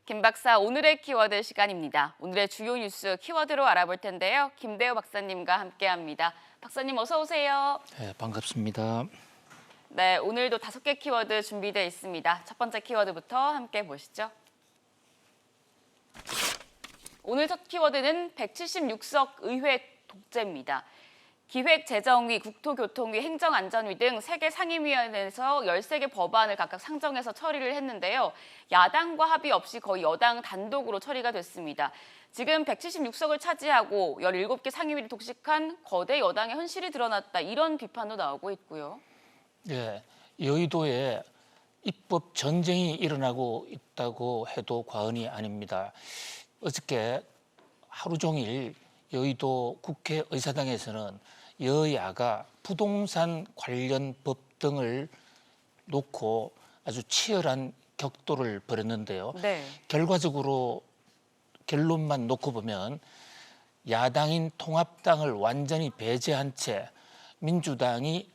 김 박사 오늘의 키워드 시간입니다. 오늘의 주요 뉴스 키워드로 알아볼 텐데요. 김대호 박사님과 함께합니다. 박사님 어서 오세요. 네, 반갑습니다. 네, 오늘도 5개 키워드 준비되어 있습니다. 첫 번째 키워드부터 함께 보시죠. 오늘 첫 키워드는 176석 의회 독재입니다. 기획재정위, 국토교통위, 행정안전위 등 3개 상임위원회에서 13개 법안을 각각 상정해서 처리를 했는데요. 야당과 합의 없이 거의 여당 단독으로 처리가 됐습니다. 지금 176석을 차지하고 17개 상임위를 독식한 거대 여당의 현실이 드러났다. 이런 비판도 나오고 있고요. 예, 여의도에 입법 전쟁이 일어나고 있다고 해도 과언이 아닙니다. 어저께 하루 종일 여의도 국회의사당에서는 여야가 부동산 관련 법 등을 놓고 아주 치열한 격돌을 벌였는데요. 네. 결과적으로 결론만 놓고 보면 야당인 통합당을 완전히 배제한 채 민주당이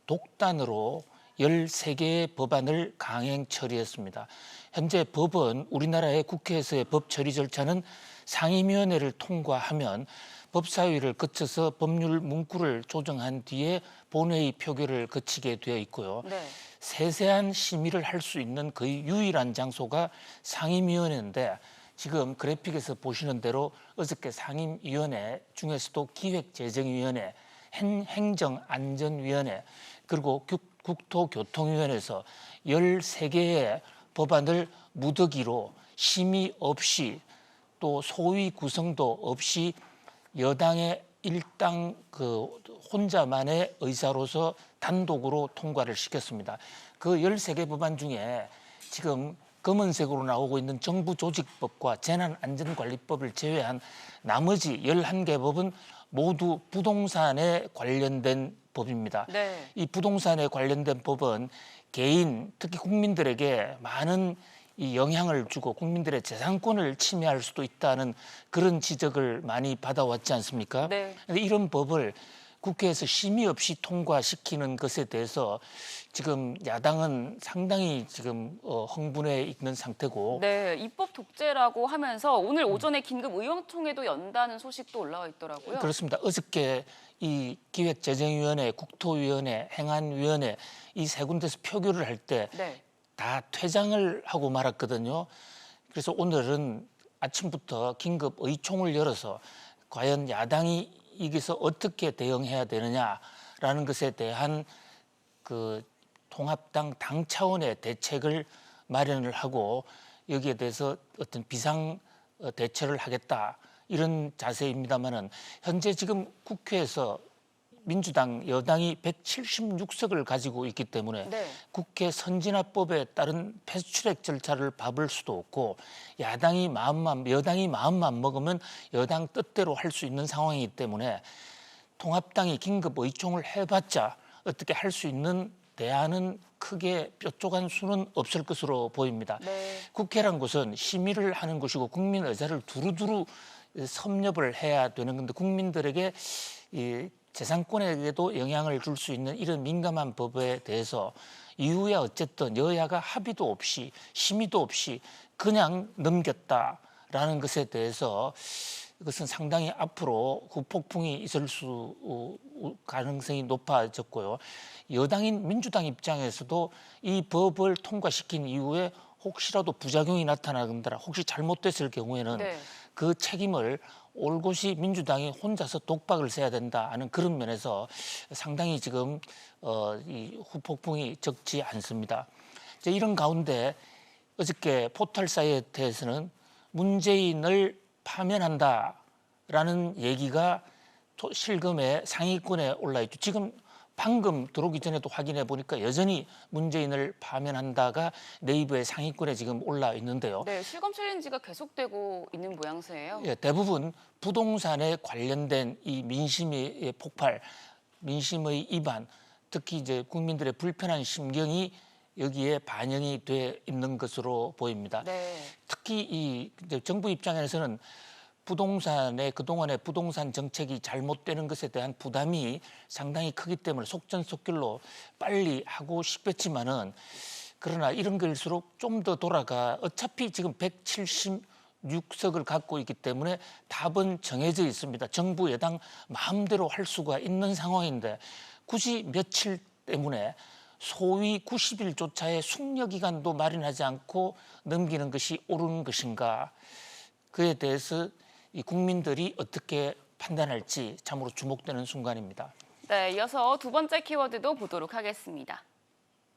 독단으로 13개의 법안을 강행 처리했습니다. 현재 법은 우리나라의 국회에서의 법 처리 절차는 상임위원회를 통과하면 법사위를 거쳐서 법률 문구를 조정한 뒤에 본회의 표결을 거치게 되어 있고요. 네. 세세한 심의를 할 수 있는 거의 유일한 장소가 상임위원회인데 지금 그래픽에서 보시는 대로 어저께 상임위원회 중에서도 기획재정위원회, 행정안전위원회 그리고 국토교통위원회에서 13개의 법안을 무더기로 심의 없이 또 소위 구성도 없이 여당의 일당 혼자만의 의사로서 단독으로 통과를 시켰습니다. 그 13개 법안 중에 지금 검은색으로 나오고 있는 정부조직법과 재난안전관리법을 제외한 나머지 11개 법은 모두 부동산에 관련된 법입니다. 네. 이 부동산에 관련된 법은 개인, 특히 국민들에게 많은 이 영향을 주고 국민들의 재산권을 침해할 수도 있다는 그런 지적을 많이 받아왔지 않습니까? 네. 그런데 이런 법을 국회에서 심의 없이 통과시키는 것에 대해서 지금 야당은 상당히 지금 흥분해 있는 상태고. 네, 입법 독재라고 하면서 오늘 오전에 긴급 의원총회도 연다는 소식도 올라와 있더라고요. 그렇습니다. 어저께 이 기획재정위원회, 국토위원회, 행안위원회 이 세 군데서 표결을 할 때 네. 다 퇴장을 하고 말았거든요. 그래서 오늘은 아침부터 긴급 의총을 열어서 과연 야당이 여기서 어떻게 대응해야 되느냐라는 것에 대한 그 통합당 당 차원의 대책을 마련을 하고 여기에 대해서 어떤 비상 대처를 하겠다 이런 자세입니다만은 현재 지금 국회에서 민주당 여당이 176석을 가지고 있기 때문에 네. 국회 선진화법에 따른 패스트트랙 절차를 밟을 수도 없고 여당이 마음만 먹으면 여당 뜻대로 할 수 있는 상황이기 때문에 통합당이 긴급 의총을 해봤자 어떻게 할 수 있는 대안은 크게 뾰족한 수는 없을 것으로 보입니다. 네. 국회란 것은 심의를 하는 것이고 국민 의사를 두루두루 섭렵을 해야 되는 건데 국민들에게 이 재산권에게도 영향을 줄 수 있는 이런 민감한 법에 대해서 이후에 어쨌든 여야가 합의도 없이 심의도 없이 그냥 넘겼다라는 것에 대해서 그것은 상당히 앞으로 후폭풍이 있을 가능성이 높아졌고요. 여당인 민주당 입장에서도 이 법을 통과시킨 이후에 혹시라도 부작용이 나타나거나 혹시 잘못됐을 경우에는 네. 그 책임을 올곧이 민주당이 혼자서 독박을 세야 된다 하는 그런 면에서 상당히 지금 이 후폭풍이 적지 않습니다. 이제 이런 가운데 어저께 포털 사이트에서는 문재인을 파면한다라는 얘기가 실검의 상위권에 올라 있죠. 지금 방금 들어오기 전에도 확인해 보니까 여전히 문재인을 파면한다가 네이버의 상위권에 지금 올라 있는데요. 네, 실검 챌린지가 계속되고 있는 모양새예요. 예, 대부분 부동산에 관련된 이 민심의 폭발, 민심의 이반, 특히 이제 국민들의 불편한 심경이 여기에 반영이 돼 있는 것으로 보입니다. 네. 특히 이 정부 입장에서는 부동산의 그동안의 부동산 정책이 잘못되는 것에 대한 부담이 상당히 크기 때문에 속전속결로 빨리 하고 싶겠지만은 그러나 이런 걸수록 좀 더 돌아가 어차피 지금 176석을 갖고 있기 때문에 답은 정해져 있습니다. 정부 여당 마음대로 할 수가 있는 상황인데 굳이 며칠 때문에 소위 90일조차의 숙려 기간도 마련하지 않고 넘기는 것이 옳은 것인가? 그에 대해서 이 국민들이 어떻게 판단할지 참으로 주목되는 순간입니다. 네, 이어서 두 번째 키워드도 보도록 하겠습니다.